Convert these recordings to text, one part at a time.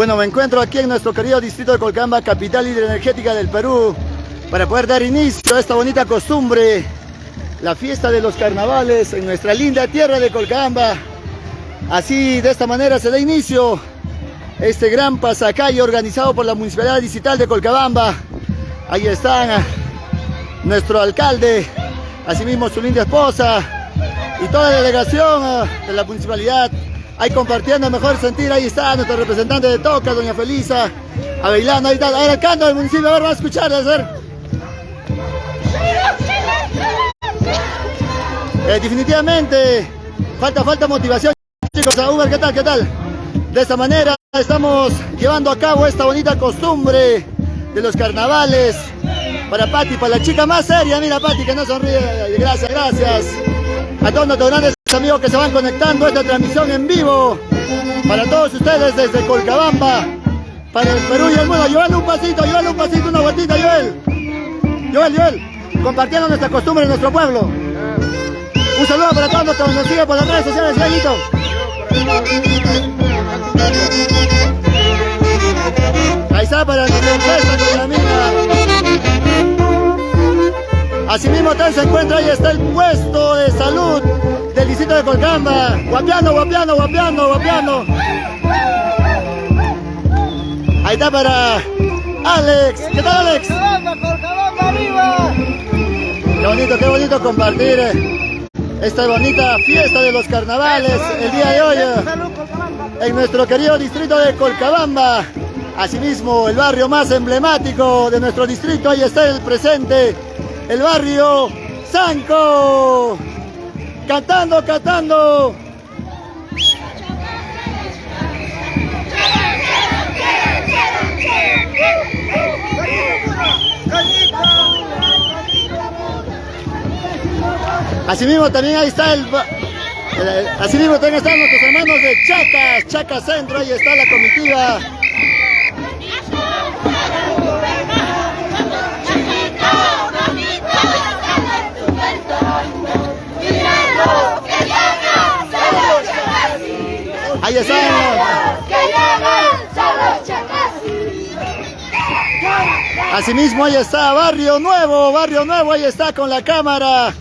Bueno, me encuentro aquí en nuestro querido distrito de Colcamba, capital hidroenergética del Perú, para poder dar inicio a esta bonita costumbre, la fiesta de los carnavales en nuestra linda tierra de Colcamba. Así, de esta manera se da inicio este gran pasacalle organizado por la Municipalidad Distrital de Colcabamba. Ahí están nuestro alcalde, asimismo su linda esposa y toda la delegación de la municipalidad. Ahí compartiendo el mejor sentir, ahí está nuestro representante de Toca, doña Felisa, Avelano, ahí está, ahora el canto del municipio, a ver, vamos a escuchar, a ver. Definitivamente, falta motivación, chicos. A Uber, ¿qué tal? De esta manera estamos llevando a cabo esta bonita costumbre de los carnavales. Para Pati, para la chica más seria, mira Pati, que no sonríe, gracias. A todos nuestros grandes amigos que se van conectando a esta transmisión en vivo, para todos ustedes desde Colcabamba, para el Perú y el mundo. Llévale un pasito, una vueltita, Joel, compartiendo nuestra costumbre en nuestro pueblo. Un saludo para todos los que nos siguen por las redes sociales, Gallito. Ahí está para nuestra empresa con la mina. Asimismo también se encuentra, ahí está el puesto de salud del distrito de Colcamba. Guapiano. Ahí está para Alex. ¿Qué tal, Alex? Colcabamba, viva. Qué bonito compartir esta bonita fiesta de los carnavales el día de hoy en nuestro querido distrito de Colcabamba. Asimismo, el barrio más emblemático de nuestro distrito, ahí está el presente, el barrio Sanco, cantando. Asimismo también ahí está asimismo también están nuestros hermanos de Chacas Centro, ahí está la comitiva. Ahí están. Asimismo ahí está Barrio Nuevo, ahí está con la cámara.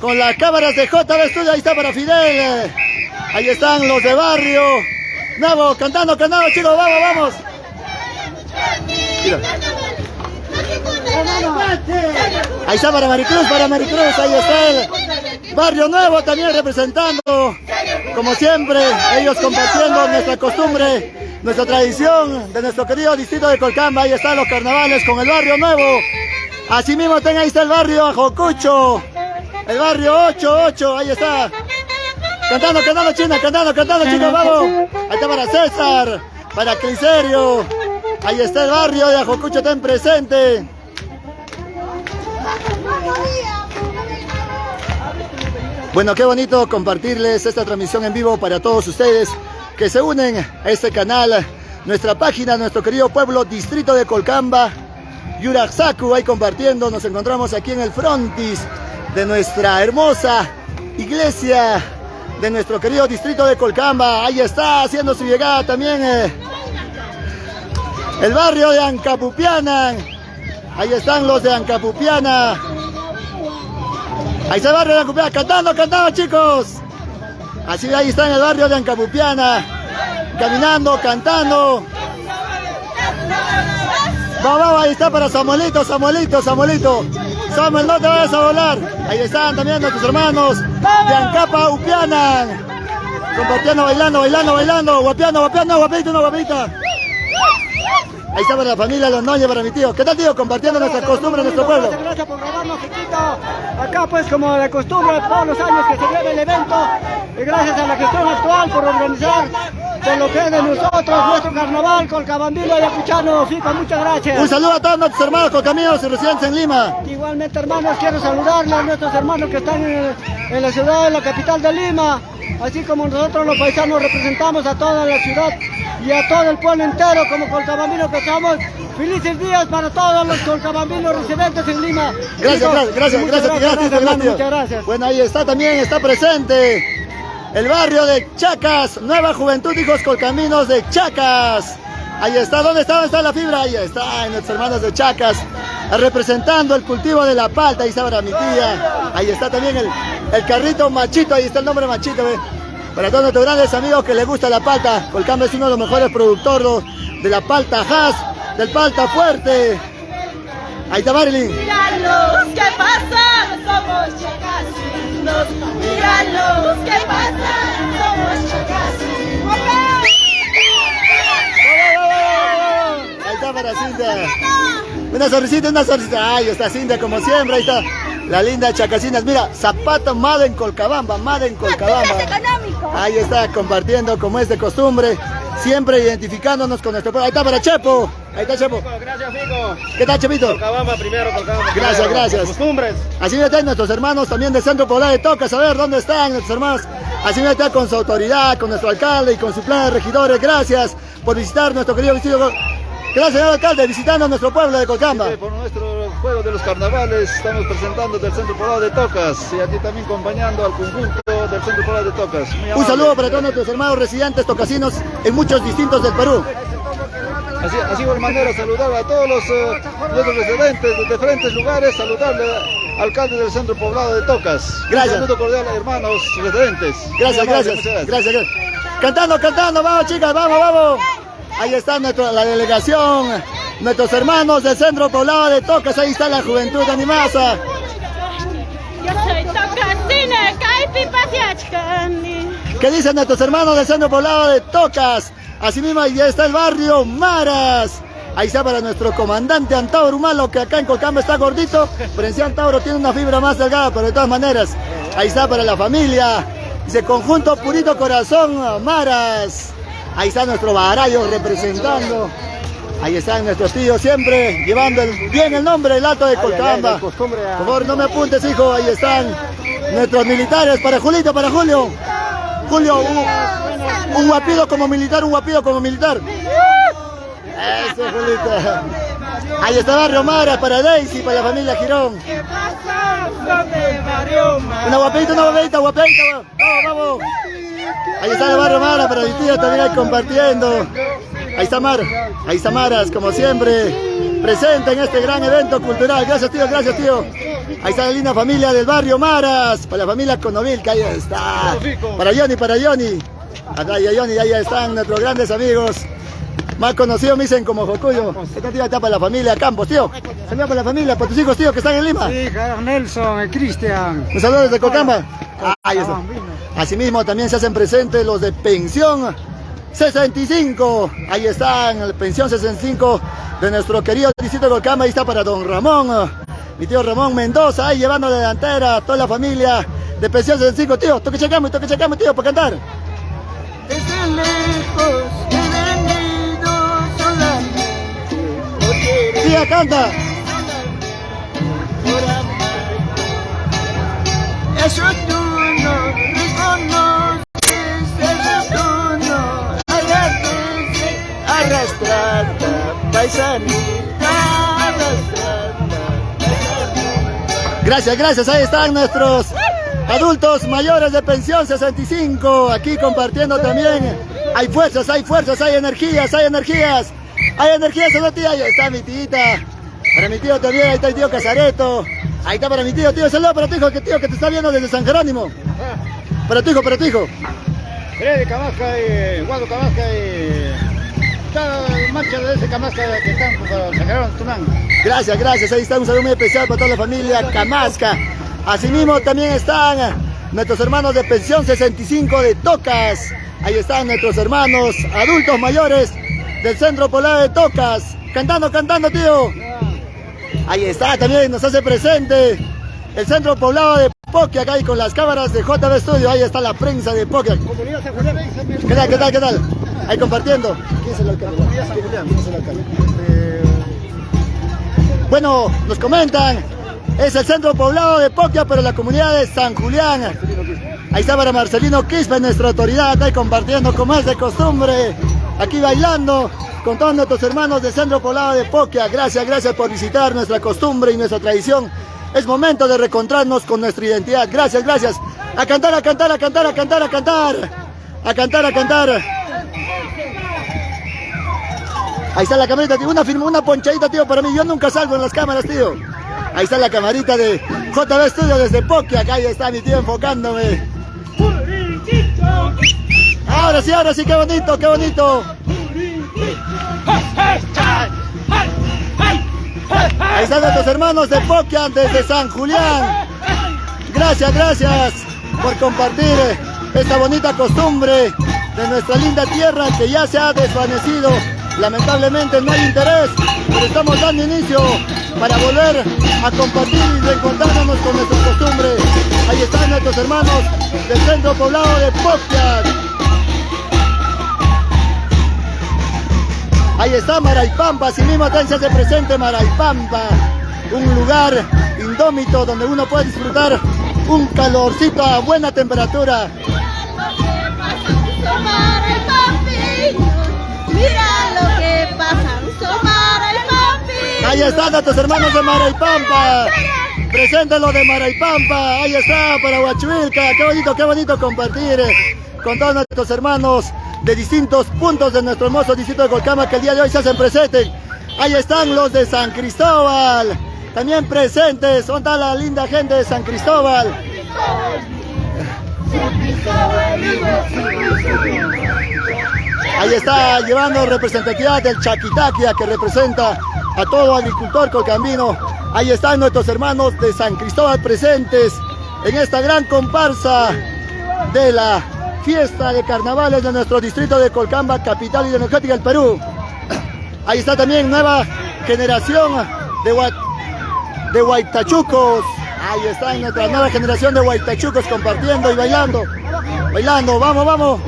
Con las cámaras de JB Studio, ahí está para Fidel. Ahí están los de Barrio Nuevo, cantando, chicos, vamos. Mira. Ahí está para Maricruz, ahí está el Barrio Nuevo también representando, como siempre, ellos compartiendo nuestra costumbre, nuestra tradición de nuestro querido distrito de Colcamba. Ahí están los carnavales con el Barrio Nuevo. Asimismo, ahí está el barrio Ajocucho. El barrio 88, ahí está. Cantando, chicos, vamos. Ahí está para César, para Cliserio. Ahí está el barrio de Ajocucho, ten presente. Bueno, qué bonito compartirles esta transmisión en vivo para todos ustedes que se unen a este canal, nuestra página, nuestro querido pueblo, distrito de Colcamba, Yuraxacu, ahí compartiendo. Nos encontramos aquí en el frontis de nuestra hermosa iglesia de nuestro querido distrito de Colcamba. Ahí está haciendo su llegada también el barrio de Ancapupiana. Ahí están los de Ancapupiana. Ahí está el barrio de Ancapupiana, cantando, chicos. Así, ahí está en el barrio de Ancapupiana, caminando, cantando. Vamos, ahí está para Samuelito. Samuel, no te vayas a volar. Ahí están también nuestros hermanos de Ancapa Upiana, compartiendo, bailando, guapita. Ahí está para la familia Londoña, para mi tío. ¿Qué tal, tío? Compartiendo nuestra costumbre, nuestro pueblo. Muchas gracias por grabarnos, chiquito. Acá, pues, como de costumbre, todos los años que se lleva el evento, y gracias a la gestión actual por organizar con lo que es de nosotros, nuestro carnaval, Colcabambino, Ayacuchano, Fico, muchas gracias. Un saludo a todos nuestros hermanos colcaminos y residentes en Lima. Igualmente, hermanos, quiero saludarles a nuestros hermanos que están en la ciudad, en la capital de Lima, así como nosotros los paisanos representamos a toda la ciudad y a todo el pueblo entero como colcabambinos que somos. Felices días para todos los colcabambinos residentes en Lima. Gracias, muchas gracias. Bueno, ahí está también, está presente el barrio de Chacas, Nueva Juventud, hijos colcaminos de Chacas. Ahí está, ¿dónde está la fibra? Ahí está, en nuestros hermanos de Chacas, representando el cultivo de la palta. Ahí está para mi tía. Ahí está también el carrito Machito, ahí está el nombre Machito, ¿ve? Para todos nuestros grandes amigos que les gusta la palta. Colcamba es uno de los mejores productores de la palta Hass, del palta fuerte. Ahí está Marilyn. Míralos, ¿qué pasa? Somos chacasinos. Míralos, ¿qué pasa? Somos chacasinos. Ahí está para Cintia. Una sonrisita. Ahí está Cintia como siempre. Ahí está la linda Chacasinas. Mira, zapato Made en Colcabamba. Ahí está compartiendo como es de costumbre. Siempre identificándonos con nuestro pueblo. Ahí está para Chepo. Ahí está Chepo. Gracias, Fico. ¿Qué tal, Chepito? Colcabamba primero. Gracias. Costumbres. Así me están nuestros hermanos también del Centro Poblado de Tocas. A ver, ¿dónde están nuestros hermanos? Así me están con su autoridad, con nuestro alcalde y con su plan de regidores. Gracias por visitar nuestro querido distrito. Gracias, señor alcalde, visitando nuestro pueblo de Colcamba. Sí, por nuestro juego de los carnavales estamos presentando del Centro Poblado de Tocas y aquí también acompañando al conjunto del Centro Poblado de Tocas. Un saludo para todos nuestros hermanos residentes tocasinos en muchos distintos del Perú. Así de manera saludar a todos nuestros residentes de diferentes lugares, saludarle al alcalde del Centro Poblado de Tocas. Gracias. Un saludo cordial a hermanos residentes. Gracias. Cantando, vamos chicas, vamos. Ahí está la delegación, nuestros hermanos del Centro Poblado de Tocas, ahí está la juventud animasa. Yo soy tocasina, Caipi. ¿Qué dicen nuestros hermanos del Centro Poblado de Tocas? Asimismo, ahí está el barrio Maras. Ahí está para nuestro comandante Antauro Humalo, que acá en Colcamba está gordito, pero en sí Antauro tiene una fibra más delgada, pero de todas maneras, ahí está para la familia. Dice Conjunto Purito Corazón Maras. Ahí está nuestro Barayo representando. Ahí están nuestros tíos siempre llevando bien el nombre del Alto de Colcamba. Por favor, no me apuntes, hijo. Ahí están nuestros militares para Julito, para Julio. Julio, un guapido como militar. Eso, Julito. Ahí está Barrio Mara para Daisy, para la familia Girón. Una guapita. Vamos. Ahí está el Barrio Mara para mi tío también ahí compartiendo. Ahí está Maras, como siempre, presente en este gran evento cultural. Gracias, tío. Ahí está la linda familia del Barrio Maras, para la familia Conovil, que ahí está. Para Johnny. Acá ahí están nuestros grandes amigos. Más conocidos me dicen como Jocuyo. Esta tía está para la familia Campos, tío. Saludos para la familia, para tus hijos, tío, que están en Lima. Sí, Nelson y Cristian. Un saludo desde Colcamba. Ahí está. Asimismo también se hacen presentes los de Pensión 65. Ahí están, la Pensión 65 de nuestro querido distrito de Colcamba. Ahí está para don Ramón, mi tío Ramón Mendoza, ahí llevando la delantera a toda la familia de Pensión 65. Tío, toque chacamo, tío, para cantar. Desde lejos he venido solamente. Tía, canta. Eso tú no reconoces, eso tú no arrastrada, paisanita, arrastrada. Gracias, ahí están nuestros adultos mayores de Pensión 65, aquí compartiendo también. Hay fuerzas, hay energías. Hay energías, ¿no, tía? Ahí está mi tita. Para mi tío también, ahí está el tío Casareto. Ahí está para mi tío, saludos para tu hijo, que te está viendo desde San Jerónimo. Para tu hijo. Freddy Camasca y Guado Camasca y cada marcha de ese Camasca que están por San Jerónimo, Tunán. Gracias, ahí está un saludo muy especial para toda la familia Camasca. Asimismo también están nuestros hermanos de Pensión 65 de Tocas. Ahí están nuestros hermanos adultos mayores del Centro Poblado de Tocas. Cantando, tío. Ahí está, también nos hace presente el Centro Poblado de Poquia, acá y con las cámaras de JB Studio. Ahí está la prensa de Poquia. ¿Qué tal? Ahí compartiendo. ¿Quién es el alcalde? Bueno, nos comentan, es el Centro Poblado de Poquia, pero la comunidad de San Julián. Ahí está para Marcelino Quispe, nuestra autoridad, acá y compartiendo como es de costumbre. Aquí bailando con todos nuestros hermanos del Centro Poblado de Poquia. Gracias por visitar nuestra costumbre y nuestra tradición. Es momento de reencontrarnos con nuestra identidad. Gracias. A cantar. Ahí está la camarita, tío. Una ponchadita, tío, para mí. Yo nunca salgo en las cámaras, tío. Ahí está la camarita de JB Studio desde Pokia. Acá ahí está mi tío enfocándome. Ahora sí, qué bonito, qué bonito. Ahí están nuestros hermanos de Pokia desde San Julián. Gracias por compartir esta bonita costumbre de nuestra linda tierra que ya se ha desvanecido. Lamentablemente no hay interés, pero estamos dando inicio para volver a compartir y reencontrarnos con nuestras costumbres. Ahí están nuestros hermanos del centro poblado de Pokia. Ahí está Maraipampa, así mismo también se hace presente Maraipampa, un lugar indómito donde uno puede disfrutar un calorcito a buena temperatura. Mira lo que pasa, Maraipampa. Ahí están nuestros hermanos de Maraipampa. Presente lo de Maraipampa. Ahí está para Huachuilca. Qué bonito compartir con todos nuestros hermanos de distintos puntos de nuestro hermoso distrito de Colcama que el día de hoy se hacen presentes. Ahí están los de San Cristóbal. También presentes. ¿Dónde está la linda gente de San Cristóbal? Ahí está llevando representatividad del Chaquitaquia que representa a todo agricultor colcambino. Ahí están nuestros hermanos de San Cristóbal presentes en esta gran comparsa de la fiesta de carnavales de nuestro distrito de Colcamba, capital hidroenergética del Perú. Ahí está también nueva generación de huaytachucos. Ahí está nuestra nueva generación de huaytachucos compartiendo y bailando. Bailando, vamos.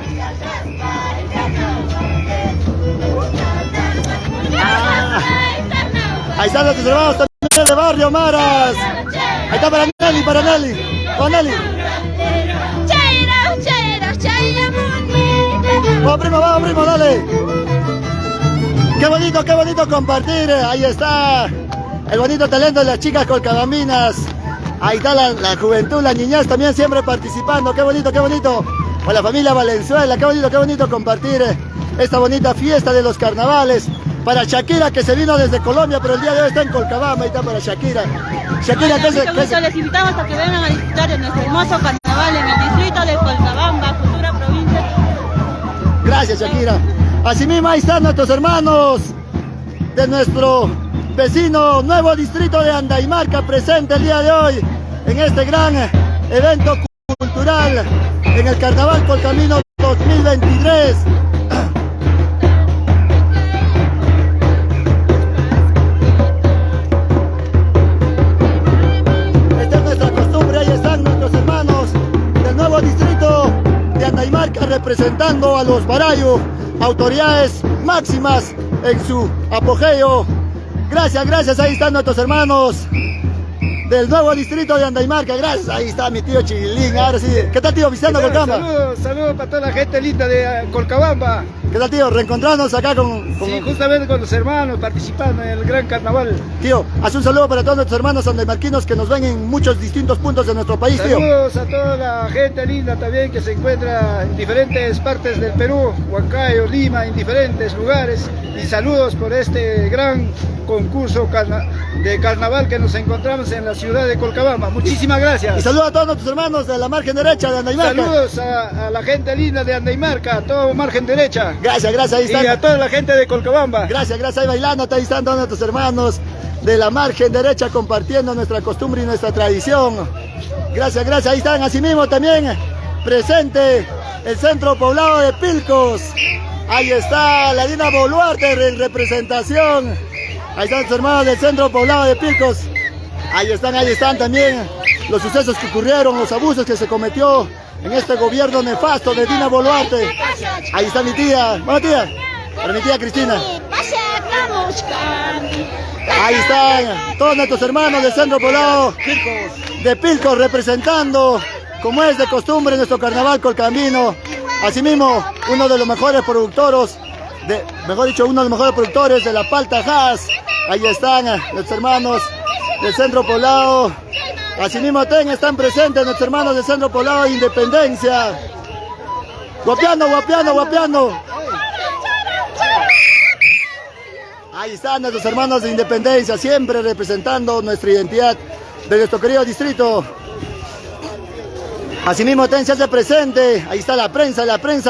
Ahí están nuestros hermanos también de Barrio Maras. Ahí está para Nelly. Con Nelly. Vamos primo, dale. Qué bonito compartir. Ahí está el bonito talento de las chicas colcabaminas. Ahí está la juventud, la niñez también siempre participando. Qué bonito. Con la familia Valenzuela. Qué bonito compartir esta bonita fiesta de los carnavales. Para Shakira que se vino desde Colombia, pero el día de hoy está en Colcabamba. Ahí está para Shakira. Shakira, les invitamos a que vengan a disfrutar de nuestro hermoso carnaval en el distrito de Colcabamba, futura provincia. Gracias, Shakira. Asimismo, ahí están nuestros hermanos de nuestro vecino nuevo distrito de Andaimarca, presente el día de hoy en este gran evento cultural en el Carnaval Colcamino 2023. Esta es nuestra costumbre, ahí están nuestros hermanos del nuevo distrito de Andaimarca representando a los Barayu, autoridades máximas en su apogeo. Gracias, ahí están nuestros hermanos del nuevo distrito de Andaimarca. Gracias, ahí está mi tío Chilín. Ahora sí, ¿qué tal, tío, visitando Colcabamba? Saludos para toda la gente linda de Colcabamba. ¿Qué tal, tío? Reencontrarnos acá Sí, justamente con los hermanos participando en el gran carnaval. Tío, haz un saludo para todos nuestros hermanos andaimarquinos que nos ven en muchos distintos puntos de nuestro país, tío. Saludos a toda la gente linda también que se encuentra en diferentes partes del Perú, Huancayo, Lima, en diferentes lugares. Y saludos por este gran concurso de carnaval que nos encontramos en la ciudad de Colcabamba. Muchísimas gracias. Y saludos a todos nuestros hermanos de la margen derecha de Andaimarca. Saludos a la gente linda de Andaimarca, a todo margen derecha. Gracias, ahí están. Y a toda la gente de Colcabamba. Gracias, ahí bailando, ahí están todos nuestros hermanos de la margen derecha compartiendo nuestra costumbre y nuestra tradición. Gracias, ahí están. Asimismo también presente el centro poblado de Pilcos. Ahí está la Dina Boluarte en representación. Ahí están los hermanos del centro poblado de Pilcos. Ahí están también los sucesos que ocurrieron, los abusos que se cometió en este gobierno nefasto de Dina Boluarte. Ahí está mi tía. Buena tía. Para mi tía Cristina. Ahí están todos nuestros hermanos del centro poblado de Pilcos representando, como es de costumbre, nuestro carnaval colcambino. Asimismo, uno de los mejores productores, uno de los mejores productores de la palta Haas. Ahí están nuestros hermanos del centro poblado. Asimismo están presentes nuestros hermanos del centro poblado de Independencia. Guapeando. Ahí están nuestros hermanos de Independencia, siempre representando nuestra identidad de nuestro querido distrito. Asimismo, se hace presente, ahí está la prensa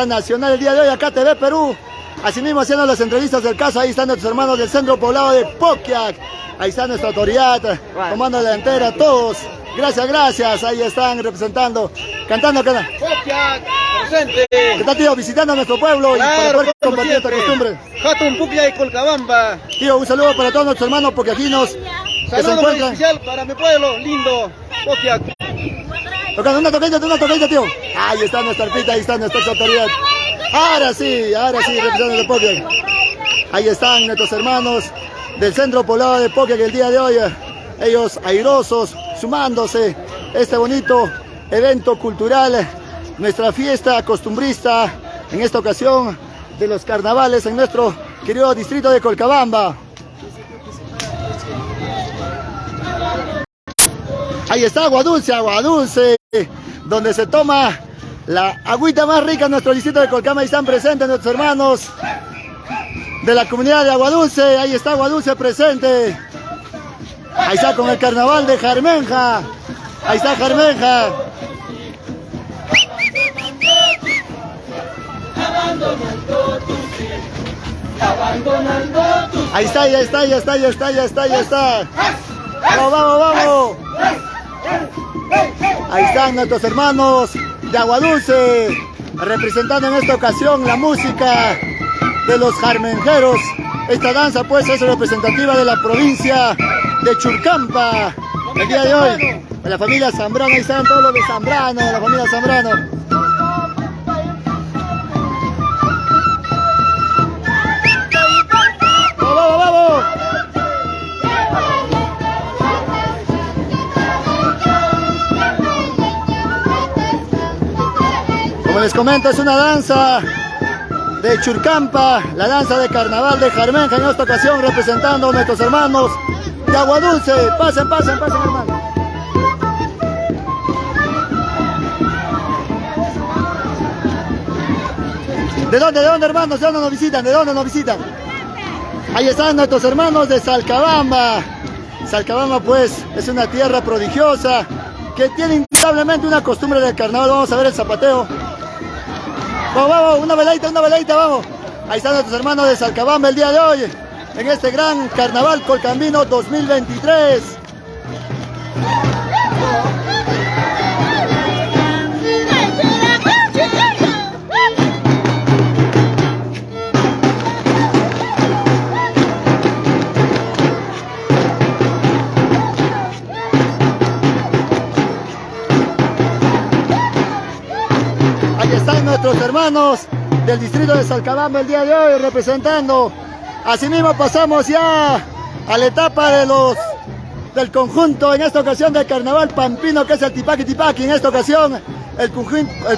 nacional el día de hoy, acá TV Perú. Asimismo, haciendo las entrevistas del caso, ahí están nuestros hermanos del centro poblado de Poquiac. Ahí está nuestra autoridad, tomando la delantera, todos. Gracias, gracias, ahí están representando, cantando. Poquiac, presente. ¿Qué tal, tío? Visitando nuestro pueblo claro, y para poder compartir esta costumbre. Jatun Puclla y Colcabamba. Tío, un saludo para todos nuestros hermanos poquiaquinos que se Saludo muy encuentran. especial para mi pueblo, lindo, Poquiac. Tocando una toquilla, tío. Ahí está nuestra arpita, ahí está nuestra autoridad. Ahora sí, representando el Poquiac. Ahí están nuestros hermanos del centro poblado de Poquiac el día de hoy. Ellos airosos, sumándose a este bonito evento cultural, nuestra fiesta costumbrista, en esta ocasión de los carnavales en nuestro querido distrito de Colcabamba. Ahí está agua dulce, donde se toma la agüita más rica en nuestro distrito de Colcabamba. Ahí están presentes nuestros hermanos de la comunidad de Agua Dulce. Ahí está Agua Dulce presente. Ahí está con el carnaval de Jarmenja. Ahí está Jarmenja. Ahí está, ya está. Vamos. Ahí están nuestros hermanos de Agua Dulce, representando en esta ocasión la música de los jarmenjeros. Esta danza pues es representativa de la provincia de Churcampa. El día de hoy, de la familia Zambrano, ahí están todos los de Zambrano, de la familia Zambrano. ¡Vamos! Como les comento, es una danza de Churcampa, la danza de carnaval de Jarmenja, en esta ocasión representando a nuestros hermanos de Agua Dulce. Pasen, hermanos. ¿De dónde, hermanos? ¿De dónde nos visitan? Ahí están nuestros hermanos de Salcabamba. Salcabamba, pues, es una tierra prodigiosa que tiene indudablemente una costumbre del carnaval. Vamos a ver el zapateo. Vamos, una veladita, vamos. Ahí están nuestros hermanos de Salcabamba el día de hoy, en este gran carnaval colcambino 2023. Ahí están nuestros hermanos del distrito de Salcabamba el día de hoy representando. Asimismo pasamos ya a la etapa del conjunto, en esta ocasión del carnaval pampino, que es el Tipaqui Tipaqui. En esta ocasión el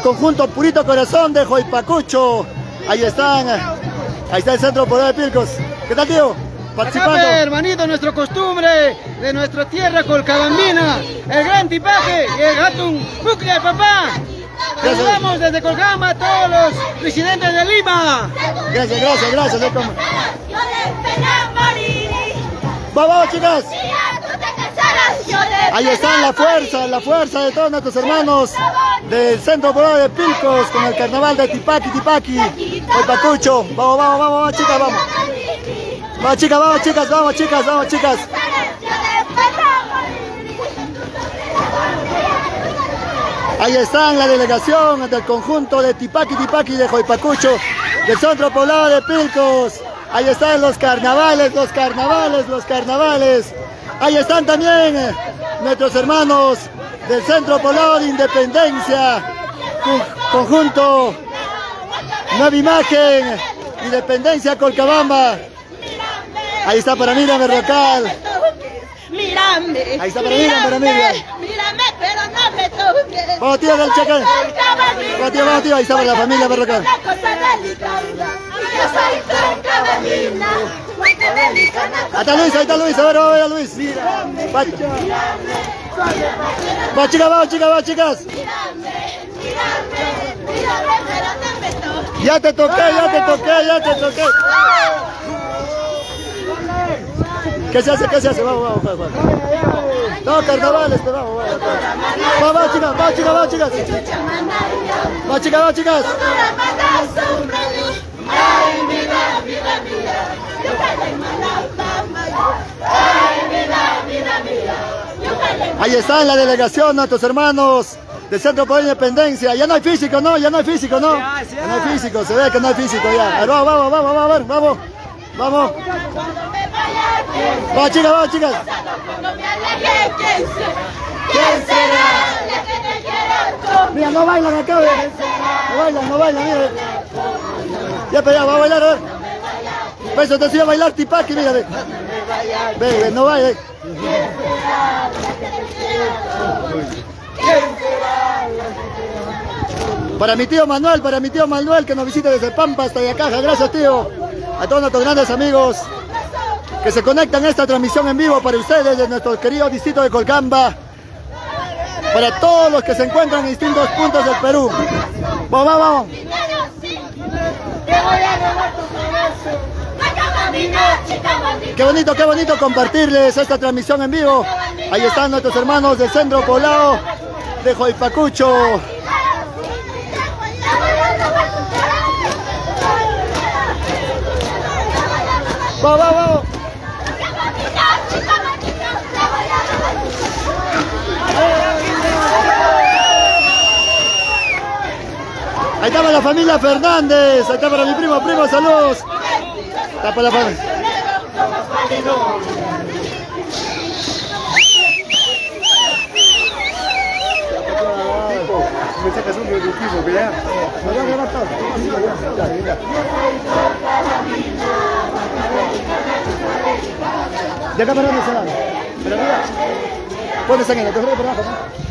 conjunto Purito Corazón de Joypacucho. Ahí está el centro poblado de Pilcos. ¿Qué tal, tío? Participando. Acá, hermanito, nuestra costumbre de nuestra tierra colcabambina, el gran Tipaqui y el Jatun Puclla, papá. Saludamos desde Colcabamba a todos los residentes de Lima. Gracias. Vamos, chicas. Ahí está la fuerza de todos nuestros hermanos del centro poblado de Pilcos con el carnaval de Tipaqui Tipaqui, el Pacucho. Vamos, chicas, vamos. Vamos, chicas. Ahí están la delegación del conjunto de Tipaqui Tipaqui de Joypacucho, del centro poblado de Pilcos. Ahí están los carnavales. Ahí están también nuestros hermanos del centro poblado de Independencia, conjunto Nueva Imagen, Independencia Colcabamba. Ahí está para Miriam Berrocal. Mírame. Ahí está para Miriam. Mírame, pero no me toques. Vamos, tío, del Chacal. Vamos, tío, ahí está para la familia Berrocal. Ahí está Luis, a ver, Luis. Vamos, chicas. Ya te toqué. ¿Qué se hace? ¿Qué se hace? Vamos. No, carnavales, pero vamos. Vamos, chicas, vamos, chicas. Vamos, chicas. Ahí está la delegación, nuestros hermanos del Centro por la Independencia. Ya no hay físico, ¿no? Ya no hay físico, se ve que no hay físico ya. Vamos. Vamos, chicas. ¿Quién será? Mira, no bailan acá, no bailan, mira. Ya, pero ya, va a bailar, a ver. Eso te sigue a bailar tipaki, mira, ve, no baila. Para mi tío Manuel, que nos visita desde Pampa hasta Yacaja. Gracias, tío. A todos nuestros grandes amigos que se conectan a esta transmisión en vivo para ustedes de nuestro querido distrito de Colcamba. Para todos los que se encuentran en distintos puntos del Perú. Vamos. Qué bonito compartirles esta transmisión en vivo. Ahí están nuestros hermanos del Centro Poblado de Joipacucho. Vamos. Ahí está para la familia Fernández. Ahí está para mi primo, saludos. Está para la familia. Me sacas un productivo, que ya. Me voy a grabar todo. ¿De acá para dónde se van? ¿Para arriba? ¿Dónde están? ¿En la torre por abajo, no?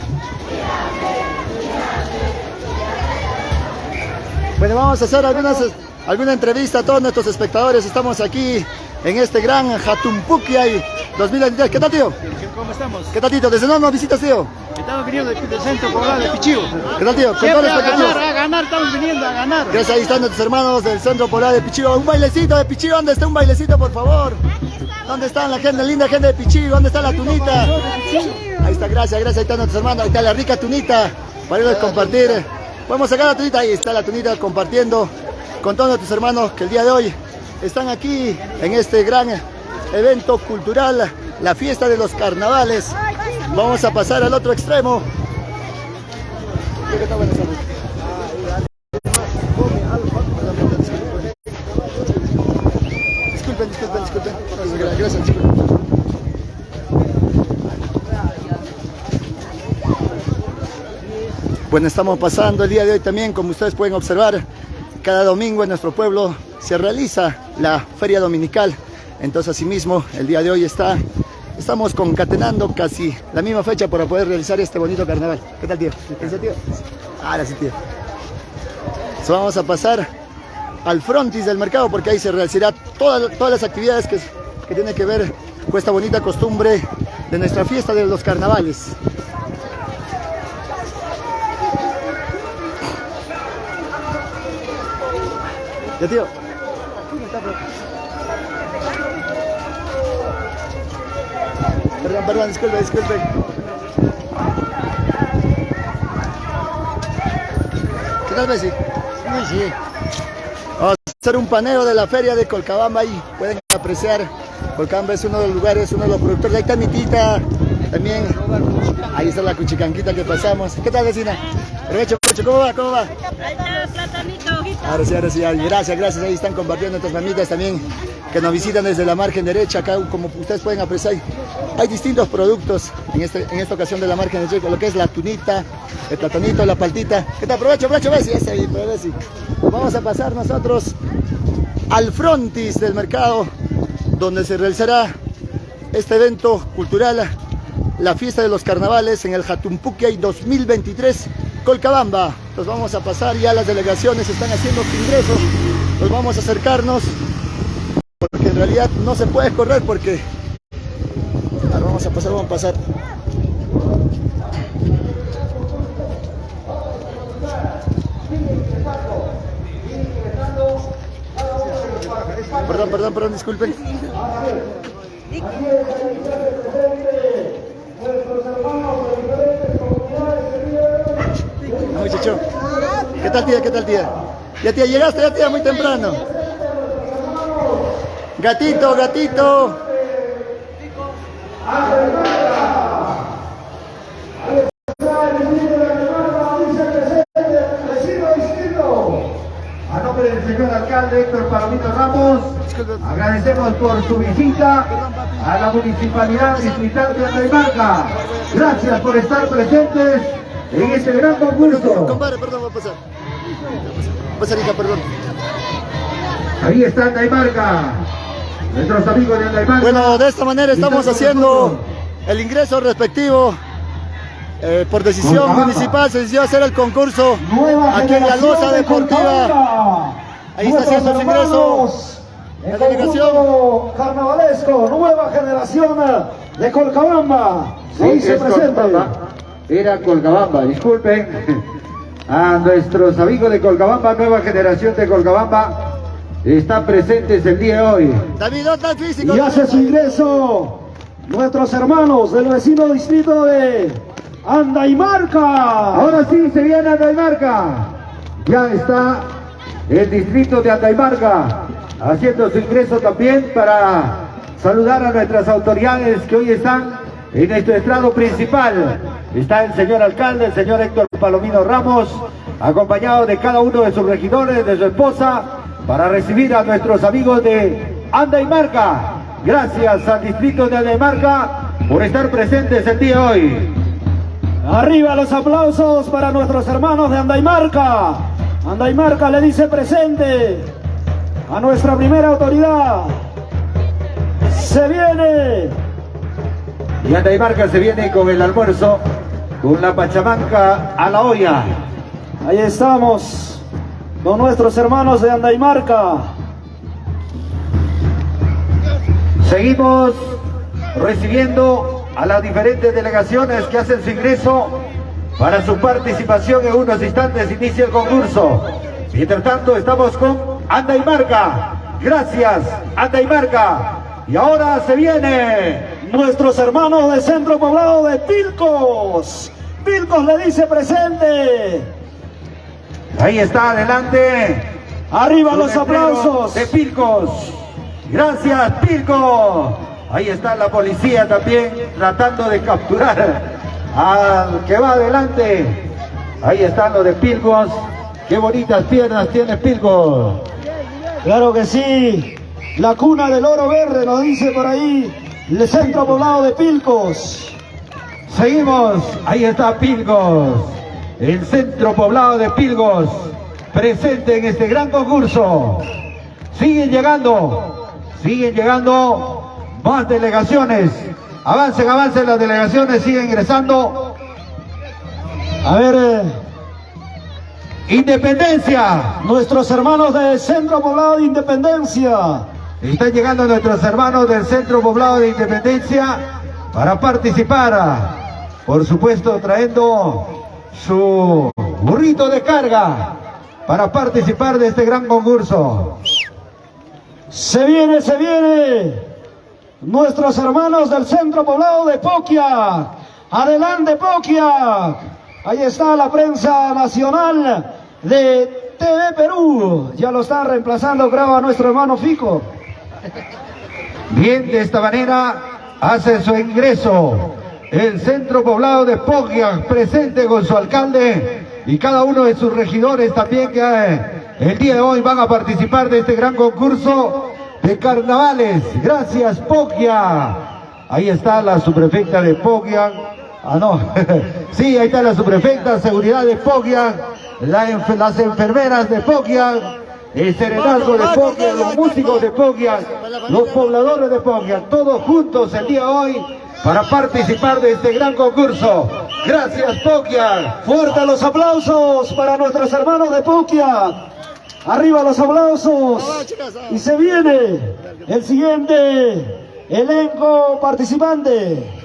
Bueno, vamos a hacer alguna entrevista a todos nuestros espectadores. Estamos aquí en este gran Jatumpuquiay 2023. ¿Qué tal, tío? ¿Cómo estamos? ¿Qué tal, tío? ¿Desde dónde nos visitas, tío? Estamos viniendo del Centro Poblado de Pichivo. ¿Qué tal, tío? Siempre a ganar, estamos viniendo a ganar. Gracias, ahí están nuestros hermanos del Centro Poblado de Pichivo. Un bailecito de Pichivo, ¿dónde está un bailecito, por favor? ¿Dónde está la gente, linda gente de Pichivo? ¿Dónde está la tunita? Ahí está, gracias, ahí están nuestros hermanos. Ahí está la rica tunita para irles a compartir. Podemos sacar la tunita, ahí está la tunita compartiendo con todos nuestros hermanos que el día de hoy están aquí en este gran evento cultural, la fiesta de los carnavales. Vamos a pasar al otro extremo. Disculpen. Gracias. Bueno, estamos pasando el día de hoy también, como ustedes pueden observar, cada domingo en nuestro pueblo se realiza la feria dominical. Entonces, asimismo, el día de hoy estamos concatenando casi la misma fecha para poder realizar este bonito carnaval. ¿Qué tal, tío? ¿Qué tal, tío? Ahora sí, tío. Entonces, vamos a pasar al frontis del mercado porque ahí se realizará todas las actividades que tienen que ver con esta bonita costumbre de nuestra fiesta de los carnavales. Ya, tío. Perdón, disculpe. ¿Qué tal, Bessi? Sí. Vamos a hacer un paneo de la feria de Colcabamba y pueden apreciar. Colcabamba es uno de los lugares, uno de los productores. Ahí está mi tita, también. Ahí está la cuchicanquita que pasamos. ¿Qué tal, vecina? Provecho, ¿cómo va? Ahí está el platanito. Ahora sí, gracias. Ahí están compartiendo nuestras mamitas también que nos visitan desde la margen derecha. Acá, como ustedes pueden apreciar, hay distintos productos en esta ocasión de la margen derecha, lo que es la tunita, el platanito, la paltita. ¿Qué tal? Provecho, Bessi. Bessi. Vamos a pasar nosotros al frontis del mercado, donde se realizará este evento cultural, la fiesta de los carnavales en el Jatumpuquiay 2023 Colcabamba. Entonces vamos a pasar, ya las delegaciones están haciendo su ingreso, nos vamos a acercarnos porque en realidad no se puede correr porque ahora vamos a pasar. Perdón, disculpen. No, muchacho. ¿Qué tal, tía? Ya, tía, llegaste, tía, muy temprano. Gatito. A nombre del señor alcalde Héctor Palomino Ramos, agradecemos por su visita a la Municipalidad Distrital de Andaimarca. Gracias por estar presentes en este gran concurso. Compadre, perdón, va a pasar. Hija, perdón. Ahí está Andaimarca, nuestros amigos de Andaimarca. Bueno, de esta manera estamos haciendo el ingreso respectivo. Por decisión municipal se decidió hacer el concurso aquí en la Loza Deportiva. Ahí está haciendo el ingreso la delegación carnavalesco, nueva generación de Colcabamba. Sí, se presenta. Era Colcabamba, disculpen. A nuestros amigos de Colcabamba, nueva generación de Colcabamba, están presentes el día de hoy. David, ¿dónde está el físico? Y hace su ingreso nuestros hermanos del vecino distrito de Andaimarca. Ahora sí se viene Andaimarca. Ya está el distrito de Andaimarca haciendo su ingreso también para saludar a nuestras autoridades que hoy están en nuestro estrado principal. Está el señor alcalde, el señor Héctor Palomino Ramos, acompañado de cada uno de sus regidores, de su esposa, para recibir a nuestros amigos de Andaimarca. Gracias al distrito de Andaimarca por estar presentes el día de hoy. Arriba los aplausos para nuestros hermanos de Andaimarca. Andaimarca le dice presente a nuestra primera autoridad. Se viene. Y Andaimarca se viene con el almuerzo, con la pachamanca a la olla. Ahí estamos con nuestros hermanos de Andaimarca. Seguimos recibiendo a las diferentes delegaciones que hacen su ingreso para su participación. En unos instantes inicia el concurso. Mientras tanto estamos con Andaimarca. Gracias, Andaimarca. Y ahora se viene nuestros hermanos del centro poblado de Pilcos. Pilcos le dice presente. Ahí está, adelante. Arriba los aplausos de Pilcos. Gracias, Pilcos. Ahí está la policía también tratando de capturar al que va adelante. Ahí están los de Pilcos. Qué bonitas piernas tiene Pilcos. Claro que sí. La cuna del oro verde, nos dice por ahí el centro poblado de Pilcos. Seguimos. Ahí está Pilcos. El centro poblado de Pilcos presente en este gran concurso. Siguen llegando más delegaciones. Avancen, las delegaciones siguen ingresando. A ver, Independencia, nuestros hermanos del Centro Poblado de Independencia. Están llegando nuestros hermanos del Centro Poblado de Independencia para participar. Por supuesto, trayendo su burrito de carga para participar de este gran concurso. Se viene nuestros hermanos del Centro Poblado de Poquiac. Adelante, Poquiac. Ahí está la prensa nacional de TV Perú. Ya lo está reemplazando, creo, a nuestro hermano Fico. Bien, de esta manera hace su ingreso el Centro Poblado de Poquiac, presente con su alcalde y cada uno de sus regidores también, que el día de hoy van a participar de este gran concurso de carnavales. Gracias, Poquiac. Ahí está la subprefecta de Poquiac. Ah, no. Sí, ahí está la subprefecta, seguridad de Poquiac, las enfermeras de Poquiac, el serenazgo de Poquiac, los músicos de Poquiac, los pobladores de Poquiac, todos juntos el día de hoy para participar de este gran concurso. Gracias, Poquiac. Fuertes los aplausos para nuestros hermanos de Poquiac. Arriba los aplausos. Y se viene el siguiente elenco participante.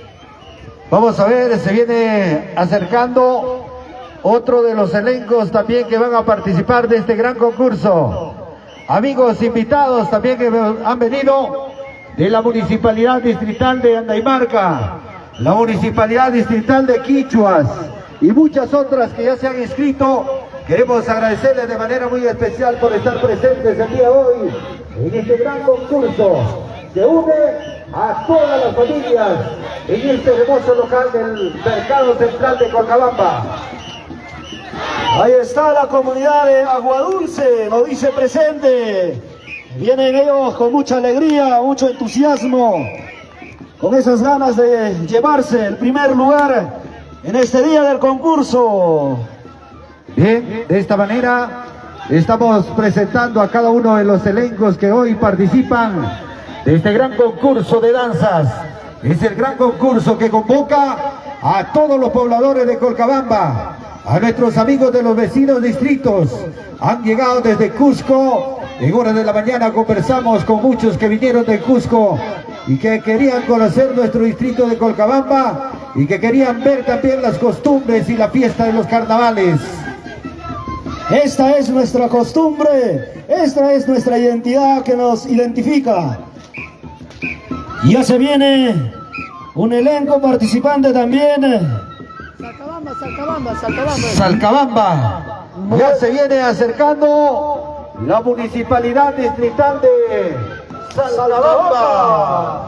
Vamos a ver, se viene acercando otro de los elencos también que van a participar de este gran concurso. amigos invitados también que han venido de la Municipalidad Distrital de Andaimarca, la Municipalidad Distrital de Quichuas y muchas otras que ya se han inscrito. Queremos agradecerles de manera muy especial por estar presentes el día de hoy en este gran concurso que une a todas las familias en este hermoso local del Mercado Central de Colcabamba. Ahí está la comunidad de Aguadulce, nos dice presente. Vienen ellos con mucha alegría, mucho entusiasmo, con esas ganas de llevarse el primer lugar en este día del concurso. Bien, de esta manera estamos presentando a cada uno de los elencos que hoy participan de este gran concurso de danzas. Es el gran concurso que convoca a todos los pobladores de Colcabamba, a nuestros amigos de los vecinos distritos. Han llegado desde Cusco, en horas de la mañana conversamos con muchos que vinieron de Cusco y que querían conocer nuestro distrito de Colcabamba y que querían ver también las costumbres y la fiesta de los carnavales. Esta es nuestra costumbre, esta es nuestra identidad que nos identifica. Ya se viene un elenco participante también. Salcabamba. Ya se viene acercando la Municipalidad Distrital de Salcabamba.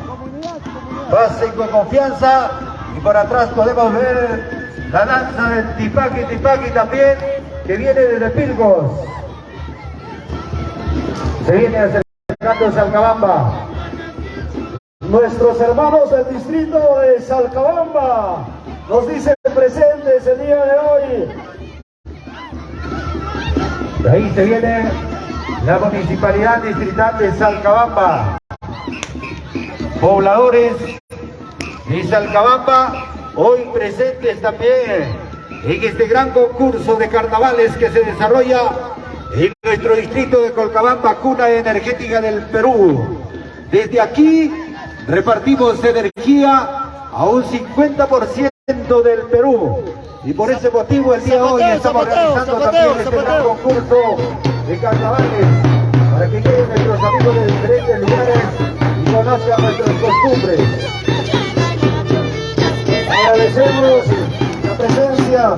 Pasen con confianza y por atrás podemos ver la danza del tipaqui también, que viene desde Pilgos. Se viene acercando Salcabamba. Nuestros hermanos del distrito de Salcabamba nos dicen presentes el día de hoy. De ahí se viene la Municipalidad Distrital de Salcabamba. Pobladores de Salcabamba, hoy presentes también en este gran concurso de carnavales que se desarrolla en nuestro distrito de Colcabamba, cuna energética del Perú. Desde aquí repartimos energía a un 50% del Perú y por ese motivo el día de hoy estamos realizando también este gran concurso de carnavales para que lleguen nuestros amigos de diferentes lugares y conozcan nuestras costumbres. Agradecemos la presencia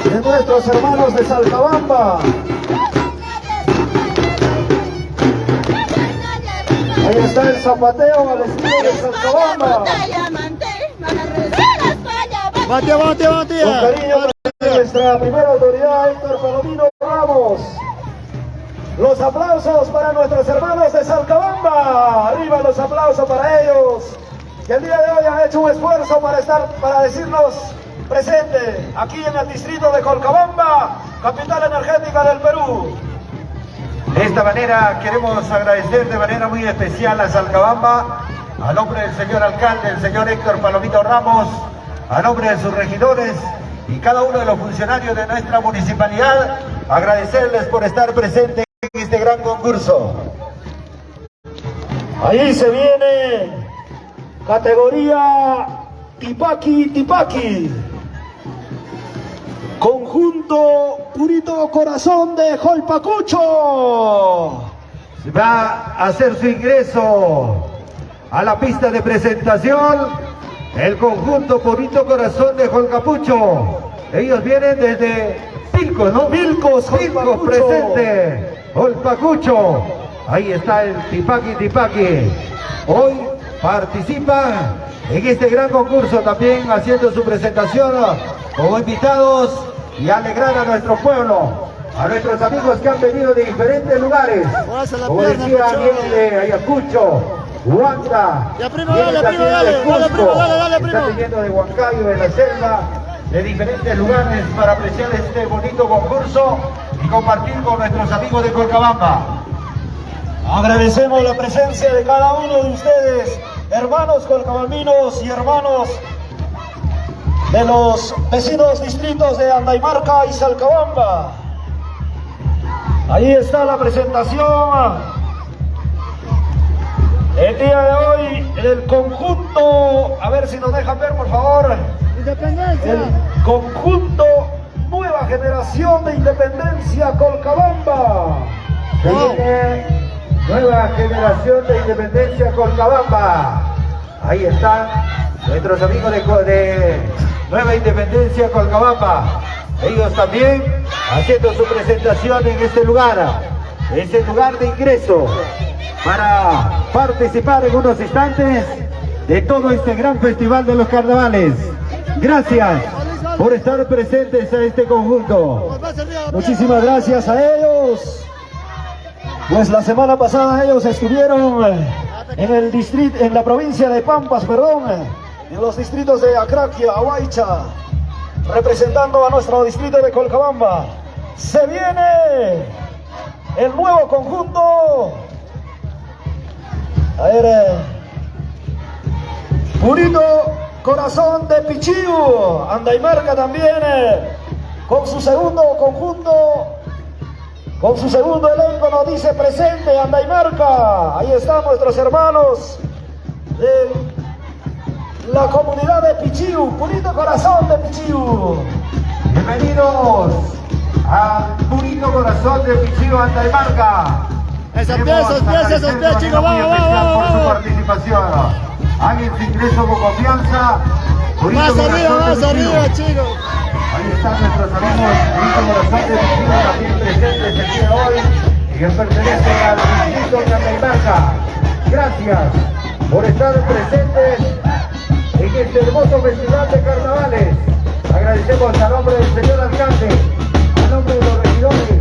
de nuestros hermanos de Salcabamba. Ahí está el zapateo al estilo de Salcabamba. Vamos, tía. Con cariño de nuestra primera autoridad, Héctor Palomino Ramos. Los aplausos para nuestros hermanos de Salcabamba. Arriba los aplausos para ellos, que el día de hoy han hecho un esfuerzo para decirnos presente aquí en el distrito de Colcabamba, capital energética del Perú. De esta manera queremos agradecer de manera muy especial a Salcabamba, a nombre del señor alcalde, el señor Héctor Palomino Ramos, a nombre de sus regidores y cada uno de los funcionarios de nuestra municipalidad, agradecerles por estar presentes en este gran concurso. Ahí se viene categoría tipaqui. Conjunto Purito Corazón de Jolpacucho. Va a hacer su ingreso a la pista de presentación el conjunto Purito Corazón de Jolpacucho. Ellos vienen desde Pilcos, ¿no? Pilcos presente. Jolpacucho. Ahí está el tipaqui. Hoy participan en este gran concurso también haciendo su presentación como invitados y alegrar a nuestro pueblo, a nuestros amigos que han venido de diferentes lugares, como decía, vienen de Ayacucho, Huanta, vienen también de Cusco, están viniendo de Huancayo, de la selva, de diferentes lugares para apreciar este bonito concurso y compartir con nuestros amigos de Colcabamba. Agradecemos la presencia de cada uno de ustedes, hermanos colcabambinos y hermanos de los vecinos distritos de Andaimarca y Salcabamba. Ahí está la presentación el día de hoy del conjunto, a ver si nos dejan ver por favor, el conjunto Nueva Generación de Independencia Colcabamba. Se viene nueva generación de Independencia Colcabamba. Ahí están nuestros amigos de Nueva Independencia Colcabamba. Ellos también haciendo su presentación en este lugar. Es el lugar de ingreso para participar en unos instantes de todo este gran festival de los carnavales. Gracias por estar presentes a este conjunto. Muchísimas gracias a ellos. Pues la semana pasada ellos estuvieron en el distrito, en la provincia de Pampas, en los distritos de Acraquia, Ahuaycha, representando a nuestro distrito de Colcabamba. Se viene el nuevo conjunto. A ver, Purito Corazón de Pichiu, Andaimarca también, con su segundo conjunto, con su segundo elenco nos dice presente Andaimarca. Ahí están nuestros hermanos de la comunidad de Pichiu, Purito Corazón de Pichiu. Bienvenidos a Purito Corazón de Pichiu, Andaimarca. Esos pies, chicos, vamos. Por su participación. Hagan su ingreso con confianza. Más arriba, chicos. Ahí están nuestros amigos Purito Corazón de Pichiu, también presentes el día de hoy y que pertenecen al distrito de Andaimarca. Gracias por estar presentes en este hermoso festival de carnavales. Agradecemos a nombre del señor alcalde, a nombre de los regidores,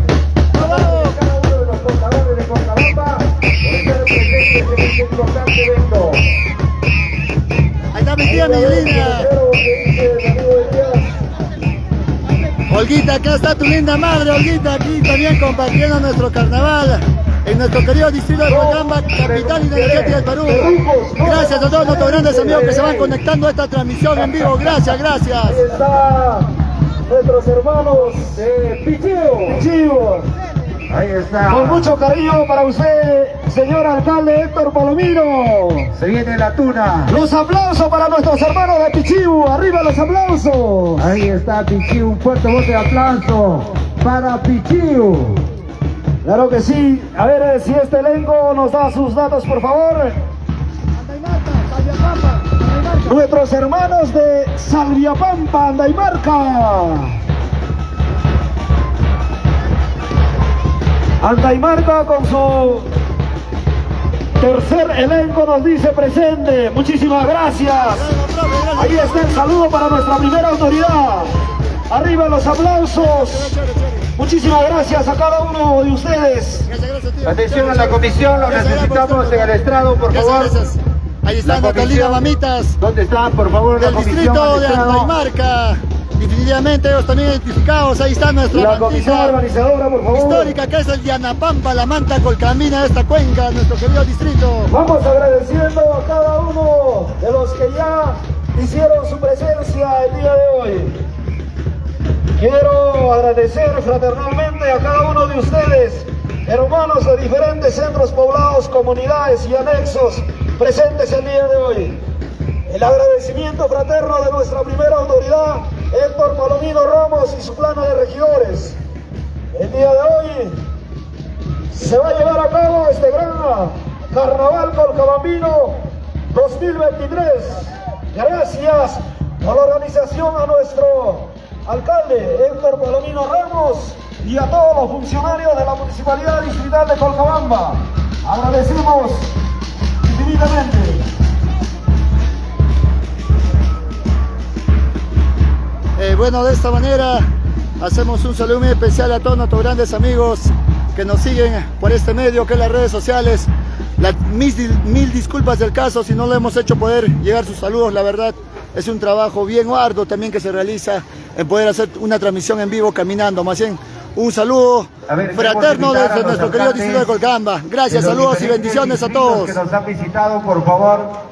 a nombre de cada uno de los contadores de Colcabamba por estar presentes en este importante evento. Ahí está mi tía Miguelina. Olguita, acá está tu linda madre, Olguita, aquí también compartiendo nuestro carnaval en nuestro querido distrito de Colcabamba, capital energética del Perú. Gracias a todos nuestros grandes amigos que se van conectando a esta transmisión en vivo. Gracias. Ahí están nuestros hermanos de Pichiu. Ahí está. Con mucho cariño para usted, señor alcalde Héctor Palomino. Se viene la tuna. Los aplausos para nuestros hermanos de Pichiu. Arriba los aplausos. Ahí está Pichiu, un fuerte voto de aplauso para Pichiu. Claro que sí. A ver si este elenco nos da sus datos, por favor. Nuestros hermanos de Salviapampa, Andaimarca. Andaimarca con su tercer elenco nos dice presente. Muchísimas gracias. Ahí está el saludo para nuestra primera autoridad. Arriba los aplausos. Muchísimas gracias a cada uno de ustedes. Atención a la comisión, lo necesitamos en el estrado, por favor. Gracias. Ahí están nuestras lindas mamitas ¿Dónde están, por favor, la del comisión distrito al de estrado? Andaimarca? Definitivamente ellos también identificados. Ahí está nuestra La comisión mantita organizadora, por favor. histórica, que es el Yanapampa, la manta colcamina de esta cuenca, nuestro querido distrito. Vamos agradeciendo a cada uno de los que ya hicieron su presencia el día de hoy. Quiero agradecer fraternalmente a cada uno de ustedes, hermanos de diferentes centros poblados, comunidades y anexos presentes el día de hoy. El agradecimiento fraterno de nuestra primera autoridad, Héctor Palomino Ramos y su plana de regidores. El día de hoy se va a llevar a cabo este gran Carnaval Colcabambino 2023. Gracias a la organización, a nuestro alcalde Héctor Palomino Ramos y a todos los funcionarios de la Municipalidad Distrital de Colcabamba. Agradecemos infinitamente. Bueno, de esta manera hacemos un saludo muy especial a todos nuestros grandes amigos que nos siguen por este medio que es las redes sociales. Mil disculpas del caso si no lo hemos hecho poder llegar sus saludos. La verdad es un trabajo bien arduo también que se realiza en poder hacer una transmisión en vivo caminando. Más bien, un saludo fraterno desde nuestro querido distrito de Colcabamba. Gracias, saludos y bendiciones a todos. Que nos han visitado, por favor.